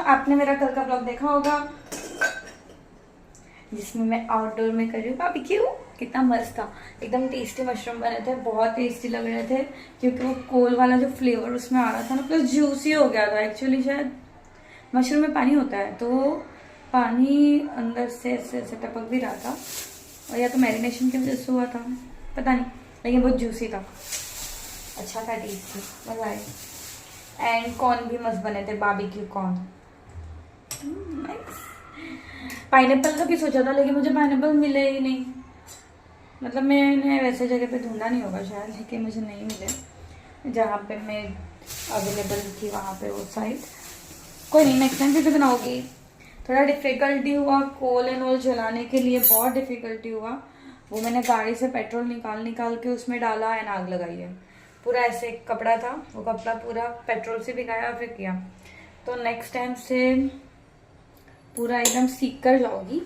आपने मेरा कल का ब्लॉग देखा होगा जिसमें मैं आउटडोर में कर रही हूँ बारबेक्यू। कितना मस्त था, एकदम टेस्टी मशरूम बने थे, बहुत टेस्टी लग रहे थे क्योंकि वो कोल वाला जो फ्लेवर उसमें आ रहा था ना, प्लस जूसी हो गया था। एक्चुअली शायद मशरूम में पानी होता है तो पानी अंदर से ऐसे ऐसे टपक भी रहा था, और या तो मैरिनेशन की वजह से हुआ था, पता नहीं, लेकिन बहुत जूसी था, अच्छा था, टेस्टी, मजा आया। एंड कॉर्न भी मस्त बने थे, बारबेक्यू कॉर्न। पाइनएप्पल का भी सोचा था लेकिन मुझे पाइनएप्पल मिले ही नहीं, मतलब मैंने वैसे जगह पे ढूंढा नहीं होगा शायद, लेकिन मुझे नहीं मिले जहाँ पे मैं अवेलेबल थी वहाँ पे वो साइड। कोई नहीं, नेक्स्ट टाइम फिर से बनाओगी। थोड़ा डिफ़िकल्टी हुआ कोल एंड ऑल जलाने के लिए, बहुत डिफ़िकल्टी हुआ। वो मैंने गाड़ी से पेट्रोल निकाल के उसमें डाला एंड आग लगाई है। पूरा ऐसे एक कपड़ा था, वो कपड़ा पूरा पेट्रोल से भिगाया फिर किया। तो नेक्स्ट टाइम से पूरा एकदम सीख कर जाओगी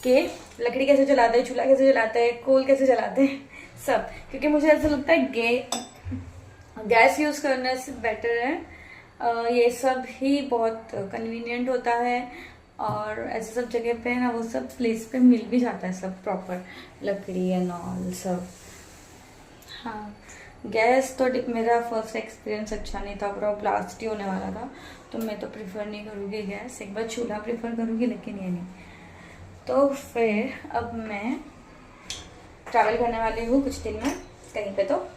कि लकड़ी कैसे जलाते हैं, चूल्हा कैसे जलाते हैं, कोल कैसे जलाते हैं, सब। क्योंकि मुझे ऐसा लगता है गैस यूज़ करने से बेटर है ये सब ही बहुत कन्वीनियंट होता है, और ऐसे सब जगह पे ना वो सब प्लेस पे मिल भी जाता है सब प्रॉपर, लकड़ी एंड ऑल सब। हाँ, गैस तो मेरा फर्स्ट एक्सपीरियंस अच्छा नहीं था, पूरा ब्लास्ट ही होने वाला था, तो मैं तो प्रिफर नहीं करूँगी गैस। एक बार चूल्हा प्रिफर करूँगी, लेकिन ये नहीं। तो फिर अब मैं ट्रैवल करने वाली हूँ कुछ दिन में कहीं पे, तो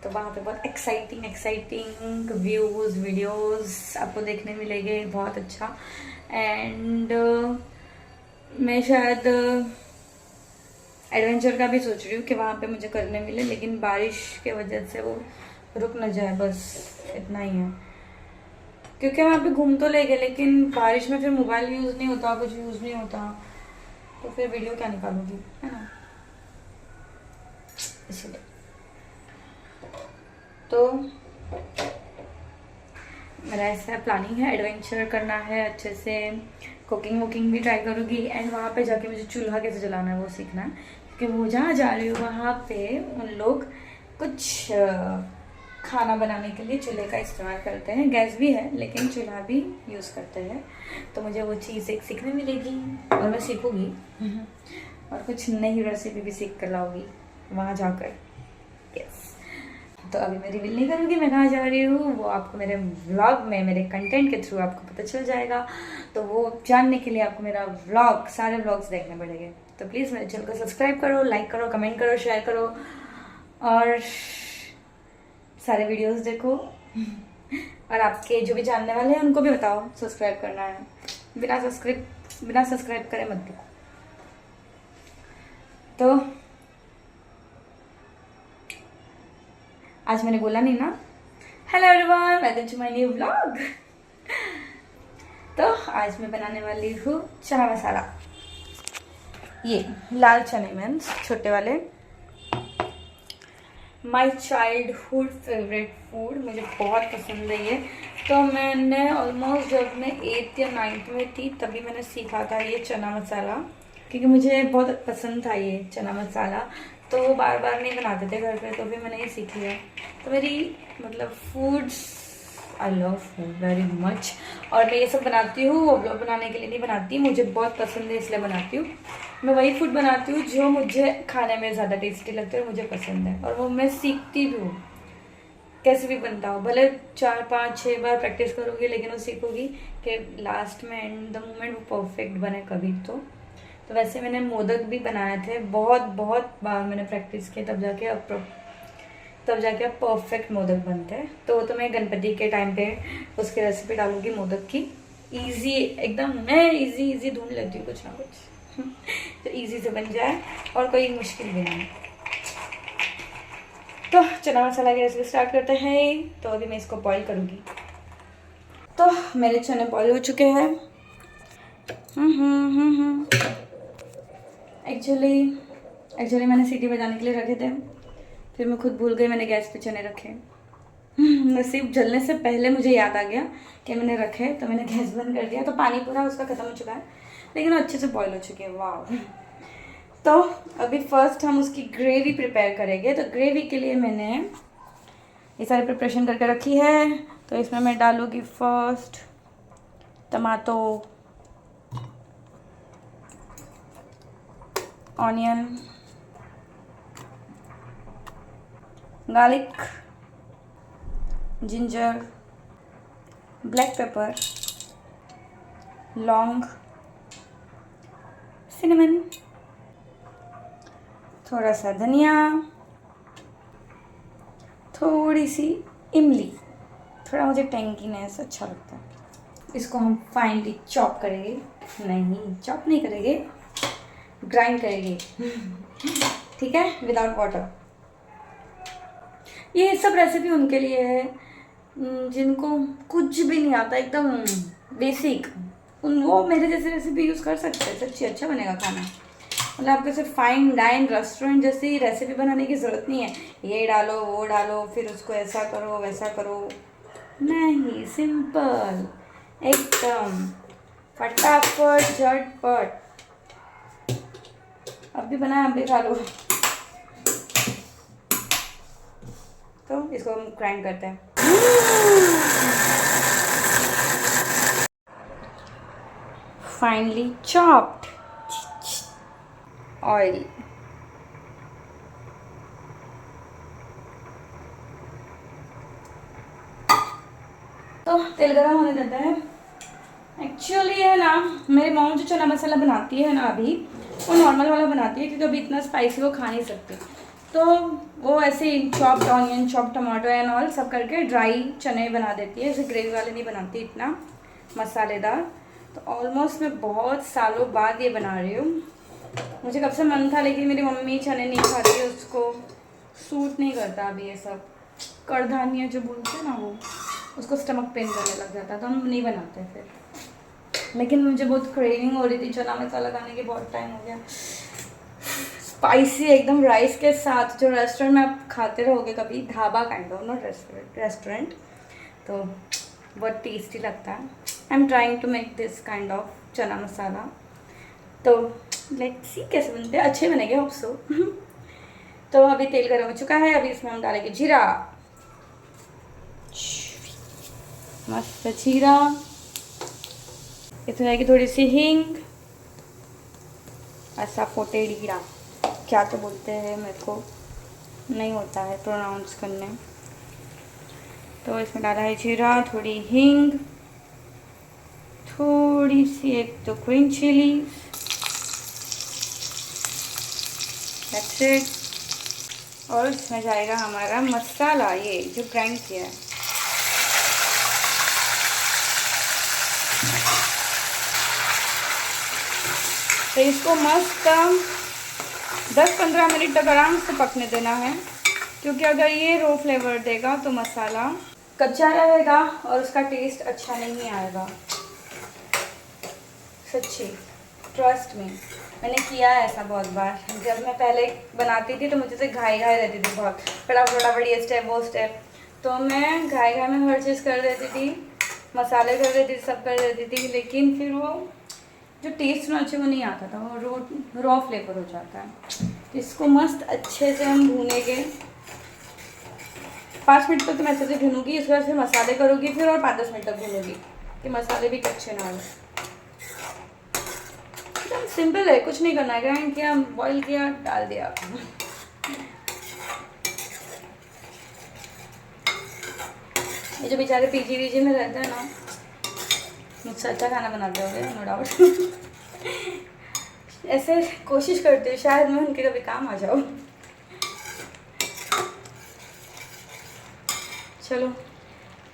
वहाँ पे बहुत एक्साइटिंग व्यूज़ वीडियोस आपको देखने मिलेंगे, बहुत अच्छा। एंड मैं शायद एडवेंचर का भी सोच रही हूँ कि वहाँ पे मुझे करने मिले, लेकिन बारिश के वजह से वो रुक न जाए, बस इतना ही है। क्योंकि वहाँ पे घूम तो ले गए, लेकिन बारिश में फिर मोबाइल यूज़ नहीं होता, कुछ यूज़ नहीं होता, तो फिर वीडियो क्या निकालूंगी, है ना, इसलिए। तो मेरा ऐसा प्लानिंग है, एडवेंचर करना है अच्छे से, कुकिंग वुकिंग भी ट्राई करूँगी, एंड वहाँ पे जाके मुझे चूल्हा कैसे जलाना है वो सीखना है। क्योंकि वो जहाँ जा रही हूँ वहाँ पे उन लोग कुछ खाना बनाने के लिए चूल्हे का इस्तेमाल करते हैं, गैस भी है लेकिन चूल्हा भी यूज़ करते हैं, तो मुझे वो चीज़ एक सीखने मिलेगी और मैं सीखूँगी और कुछ नई रेसिपी भी सीख कर लाऊंगी वहाँ जाकर। यस, तो अभी मैं रिवील नहीं करूँगी मैं कहाँ जा रही हूँ, वो आपको मेरे व्लॉग में, मेरे कंटेंट के थ्रू आपको पता चल जाएगा। तो वो जानने के लिए आपको मेरा व्लॉग, सारे व्लॉग्स देखने पड़ेंगे। तो प्लीज़ मेरे चैनल को सब्सक्राइब करो, लाइक करो, कमेंट करो, शेयर करो और सारे वीडियोस देखो। और आपके जो भी जानने वाले हैं उनको भी बताओ सब्सक्राइब करना है, बिना सब्सक्राइब करे मत देखो। तो आज मैंने बोला नहीं ना, hello everyone, welcome to my new vlog. तो आज मैं बनाने वाली हूँ चना मसाला। ये लाल चने मीन्स छोटे वाले, माय चाइल्डहुड फेवरेट फूड, मुझे बहुत पसंद है ये। तो मैंने ऑलमोस्ट जब मैं 8th या 9th में थी तभी मैंने सीखा था ये चना मसाला, क्योंकि मुझे बहुत पसंद था ये चना मसाला। तो वो बार बार नहीं बनाते थे घर पे, तो भी मैंने ये सीख लिया। तो मेरी मतलब foods, I love food very much, और मैं ये सब बनाती हूँ वो ब्लॉग बनाने के लिए नहीं बनाती, मुझे बहुत पसंद है इसलिए बनाती हूँ। मैं वही फूड बनाती हूँ जो मुझे खाने में ज़्यादा टेस्टी लगता है, मुझे पसंद है, और वो मैं सीखती भी हूँ कैसे भी बनता हो। भले 4, 5, 6 बार प्रैक्टिस करूँगी, लेकिन वो सीखूँगी कि लास्ट में एंड द मोमेंट वो परफेक्ट बने कभी। तो वैसे मैंने मोदक भी बनाए थे, बहुत बार मैंने प्रैक्टिस की, तब जाके अब परफेक्ट मोदक बनते हैं। तो वो तो मैं गणपति के टाइम पे उसकी रेसिपी डालूंगी मोदक की। इजी एकदम, मैं इजी ढूंढ लेती हूँ कुछ ना कुछ तो इजी से बन जाए और कोई मुश्किल भी नहीं। तो चना मसाला की रेसिपी स्टार्ट करते हैं। तो अभी मैं इसको बॉईल करूँगी। तो मेरे चने बॉईल हो चुके हैं। एक्चुअली मैंने सीटी बजाने के लिए रखे थे, फिर मैं खुद भूल गई, मैंने गैस पे चने रखे। नसीब जलने से पहले मुझे याद आ गया कि मैंने रखे, तो मैंने गैस बंद कर दिया। तो पानी पूरा उसका ख़त्म हो चुका है, लेकिन अच्छे से बॉईल हो चुके हैं। वाह। तो अभी फर्स्ट हम उसकी ग्रेवी प्रिपेयर करेंगे। तो ग्रेवी के लिए मैंने ये सारी प्रिपरेशन करके रखी है। तो इसमें मैं डालूँगी first tomato, onion, garlic, ginger, black pepper, लौंग, सिनेमन, थोड़ा सा धनिया, थोड़ी सी इमली, थोड़ा मुझे टैंकीनेस अच्छा लगता है। इसको हम फाइनली चॉप करेंगे, नहीं चॉप नहीं करेंगे, ग्राइंड करेंगे ठीक है, विदाउट वाटर। ये सब रेसिपी उनके लिए है जिनको कुछ भी नहीं आता, एकदम बेसिक, वो मेरे जैसे रेसिपी यूज़ कर सकते हैं, सच्ची अच्छा बनेगा खाना। मतलब आपको सिर्फ फाइन डाइन रेस्टोरेंट जैसी रेसिपी बनाने की ज़रूरत नहीं है, ये डालो वो डालो फिर उसको ऐसा करो वैसा करो, नहीं, सिंपल एकदम फटाफट झटपट। अब भी बनाया, अब भी खा लो। तो इसको हम ग्राइंड करते हैं। फाइनली चॉप्ड ऑयल, तो तेल गरम होने देता है। एक्चुअली है ना, मेरी मॉम जो चना मसाला बनाती है ना अभी, वो नॉर्मल वाला बनाती है क्योंकि अभी इतना स्पाइसी वो खा नहीं सकती, तो वो ऐसे chopped onion, chopped tomato and all सब करके ड्राई चने बना देती है, ऐसे ग्रेवी वाले नहीं बनाती इतना मसालेदार। तो ऑलमोस्ट मैं बहुत सालों बाद ये बना रही हूँ। मुझे कब से मन था, लेकिन मेरी मम्मी चने नहीं खाती, उसको सूट नहीं करता अभी ये सब, कड़धानियाँ जो बोलते हैं ना वो, उसको स्टमक पेन करने लग जाता है, तो हम नहीं बनाते फिर। लेकिन मुझे बहुत क्रेविंग हो रही थी चना मसाला खाने की, बहुत टाइम हो गया, स्पाइसी एकदम राइस के साथ, जो रेस्टोरेंट में आप खाते रहोगे कभी, dhaba kind of, not restaurant, तो बहुत टेस्टी लगता है। I am trying to make this kind of chana masala, तो लेट्स सी कैसे बनते हैं, अच्छे बनेंगे होप सो तो अभी तेल गर्म हो चुका है, अभी इसमें हम डालेंगे जीरा, मस्त जीरा, इसमें जाएगी थोड़ी सी हींग, ऐसा फोटेडीरा, क्या तो बोलते हैं, मेरे को नहीं होता है प्रोनाउंस करने। तो इसमें डाला है जीरा, थोड़ी हींग, थोड़ी सी एक तो ग्रीन चिली, दैट्स इट। और इसमें जाएगा हमारा मसाला, ये जो ग्राइंड किया है, तो इसको मस्त 10-15 मिनट तक आराम से पकने देना है, क्योंकि अगर ये रो फ्लेवर देगा तो मसाला कच्चा रहेगा और उसका टेस्ट अच्छा नहीं आएगा। सच्ची, ट्रस्ट में, मैंने किया है ऐसा बहुत बार। जब मैं पहले बनाती थी तो मुझे से घाई रहती थी बहुत, फटाफट ये स्टेप वो स्टेप, तो मैं घाई में हर चीज़ कर देती थी, मसाले कर देती थी, सब कर देती थी, लेकिन फिर वो जो टेस्ट ना अच्छे वो नहीं आता था, वो रॉ फ्लेवर हो जाता है। तो इसको मस्त अच्छे से हम भूनेंगे, 5 मिनट तक तो मैं अच्छे से भूनूंगी, इसके बाद फिर मसाले करूँगी फिर, और 5-10 मिनट तक भूनूंगी कि मसाले भी कच्चे ना हो। एकदम सिंपल है, कुछ नहीं करना है, ग्राइंड किया, बॉईल किया, डाल दिया। ये जो बेचारे पीजी में रहते हैं ना, मुझसे अच्छा खाना बनाते होंगे नो डाउट ऐसे कोशिश करती हूँ शायद मैं उनके कभी काम आ जाऊँ। चलो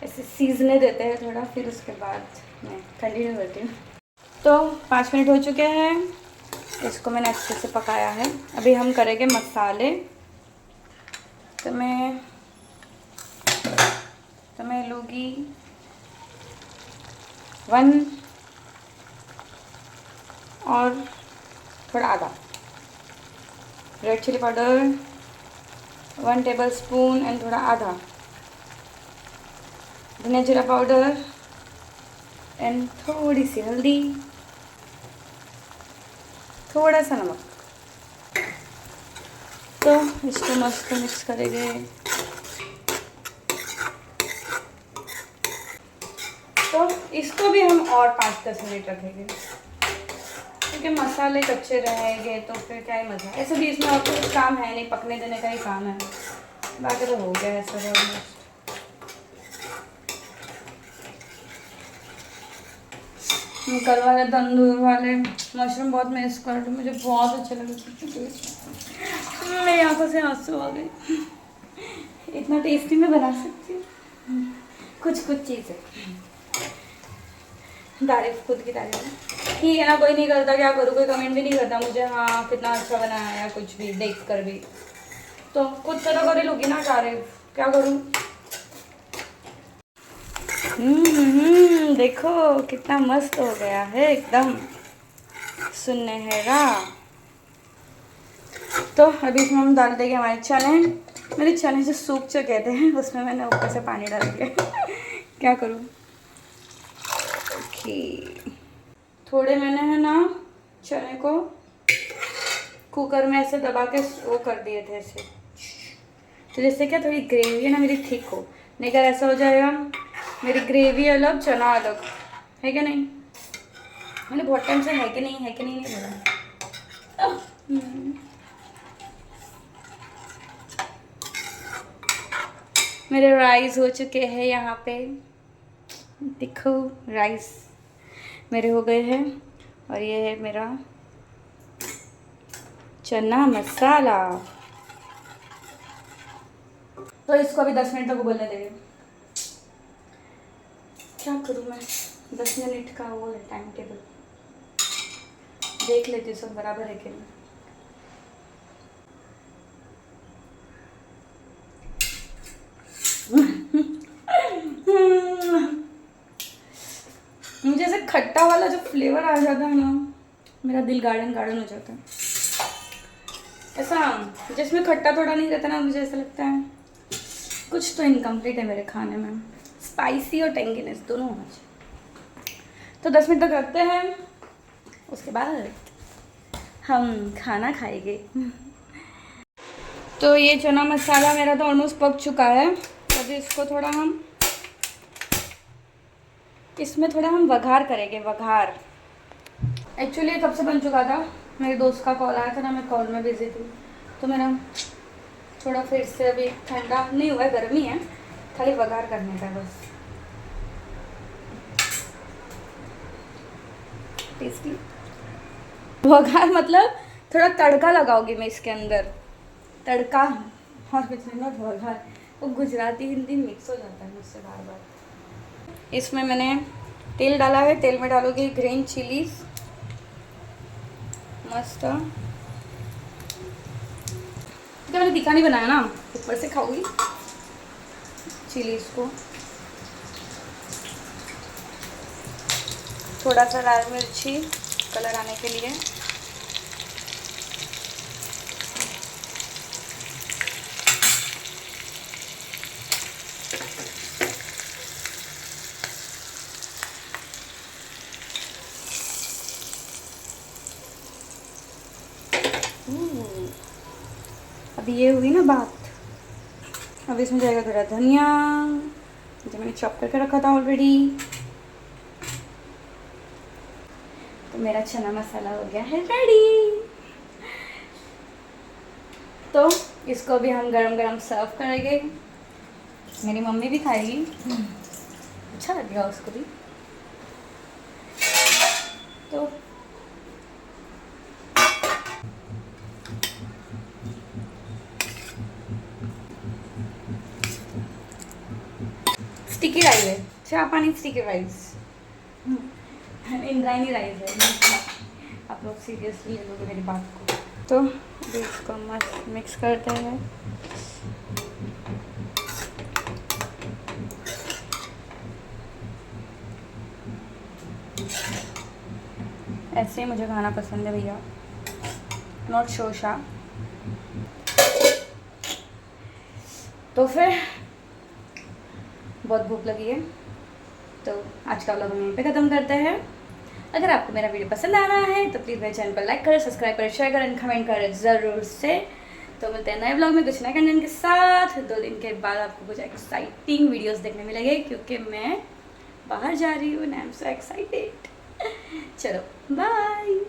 ऐसे सीजने देते हैं थोड़ा, फिर उसके बाद मैं कंटिन्यू करती हूँ। तो 5 मिनट हो चुके हैं, इसको मैंने अच्छे से पकाया है। अभी हम करेंगे मसाले। तो मैं लूँगी 1 और थोड़ा आधा red chilli powder, 1 tablespoon and थोड़ा आधा धनिया जीरा पाउडर एंड थोड़ी सी हल्दी, थोड़ा सा नमक। तो इसको मस्त मिक्स करेंगे। तो इसको भी हम और 5-10 मिनट रखेंगे क्योंकि मसाले कच्चे रहेंगे तो फिर क्या ही मज़ा। ऐसे भी इसमें और कुछ काम है नहीं, पकने देने का ही काम है, बाकी तो हो गया है सब ऑलमोस्ट। कल वाले तंदूर वाले मशरूम बहुत मिस कर रही, मुझे बहुत अच्छे लगे, मेरी आंखों से आंसू आ गए। इतना टेस्टी मैं बना सकती हूँ कुछ चीज़ें। तारीफ खुद की तारीफ ठीक है ना, कोई नहीं करता, क्या करूँ, कोई कमेंट भी नहीं करता मुझे हाँ कितना अच्छा बनाया या कुछ भी देख कर भी, तो खुद से तो कर ही लूँगी ना तारीफ, क्या करूँ। देखो कितना मस्त हो गया है, एकदम सुनहरा। तो अभी इसमें हम डाल देंगे हमारे चने। मेरे चने जो सूख चुके थे उसमें मैंने ऊपर से पानी डाल दिया क्या करूँ। ओके, थोड़े मैंने है ना चने को कुकर में ऐसे दबा के वो कर दिए थे ऐसे, तो जैसे क्या थोड़ी ग्रेवी है ना मेरी थिक हो, नहीं कर ऐसा हो जाएगा मेरी ग्रेवी अलग चना अलग, है क्या नहीं। मैंने बहुत टाइम से है कि नहीं बोला। मेरे राइस हो चुके हैं यहाँ पे, देखो राइस मेरे हो गए हैं, और ये है मेरा चना मसाला। तो इसको अभी 10 मिनट तक उबलने देंगे। क्या करूँ मैं, 10 मिनट का वो है टाइम टेबल, देख लेती हूँ सब बराबर है कि नहीं। मुझे ऐसे खट्टा वाला जो फ्लेवर आ जाता है ना, मेरा दिल गार्डन हो जाता है। ऐसा जिसमें खट्टा थोड़ा नहीं रहता ना, मुझे ऐसा लगता है कुछ तो इनकम्प्लीट है मेरे खाने में, स्पाइसी और टेंगीनेस दोनों होना चाहिए। तो 10 मिनट तक रखते हैं, उसके बाद हम खाना खाएंगे। तो ये चना मसाला मेरा तो ऑलमोस्ट पक चुका है, अभी इसको थोड़ा हम इसमें थोड़ा हम वघार करेंगे, वघार। एक्चुअली ये कब से बन चुका था, मेरे दोस्त का कॉल आया था ना, मैं कॉल में बिजी थी, तो मेरा थोड़ा फिर से अभी ठंडा नहीं हुआ है, गर्मी है, खाली वघार करने का बस। टेस्टी वघार मतलब थोड़ा तड़का लगाओगी मैं इसके अंदर, तड़का और कुछ नहीं, नॉट वघार, वो गुजराती हिंदी मिक्स हो जाता है मुझसे बार बार। इसमें मैंने तेल डाला है, तेल में डालोगी ग्रीन चिलीज, मस्त। तो मैंने दिखा नहीं बनाया ना, ऊपर से खाऊंगी चिलीज को। थोड़ा सा लाल मिर्ची कलर आने के लिए, अभी ये हुई ना बात, अब इसमें जाएगा थोड़ा धनिया जो मैंने चॉप करके रखा था ऑलरेडी। तो मेरा चना मसाला हो गया है रेडी। तो इसको भी हम गरम गरम सर्व करेंगे, मेरी मम्मी भी खाएगी, अच्छा लगेगा उसको भी। तो स्टिकी राइस है, चाय पानी स्टिकी राइस, इंद्रायणी राइस है, आप लोग सीरियसली ले लोगे मेरी बात को। तो इसको मस्त मिक्स करते हैं। ऐसे ही मुझे खाना पसंद है भैया, नॉट शोशा। तो फिर बहुत भूख लगी है, तो आज का व्लॉग हम यहीं पे ख़त्म करते हैं। अगर आपको मेरा वीडियो पसंद आ रहा है तो प्लीज़ मेरे चैनल को लाइक करें, सब्सक्राइब करें, शेयर करें, कमेंट करें ज़रूर से। तो मिलते हैं नए व्लॉग में कुछ नए कंटेंट के साथ। 2 दिन के बाद आपको कुछ एक्साइटिंग वीडियोस देखने मिलेंगे, क्योंकि मैं बाहर जा रही हूँ and I am so excited. चलो बाय।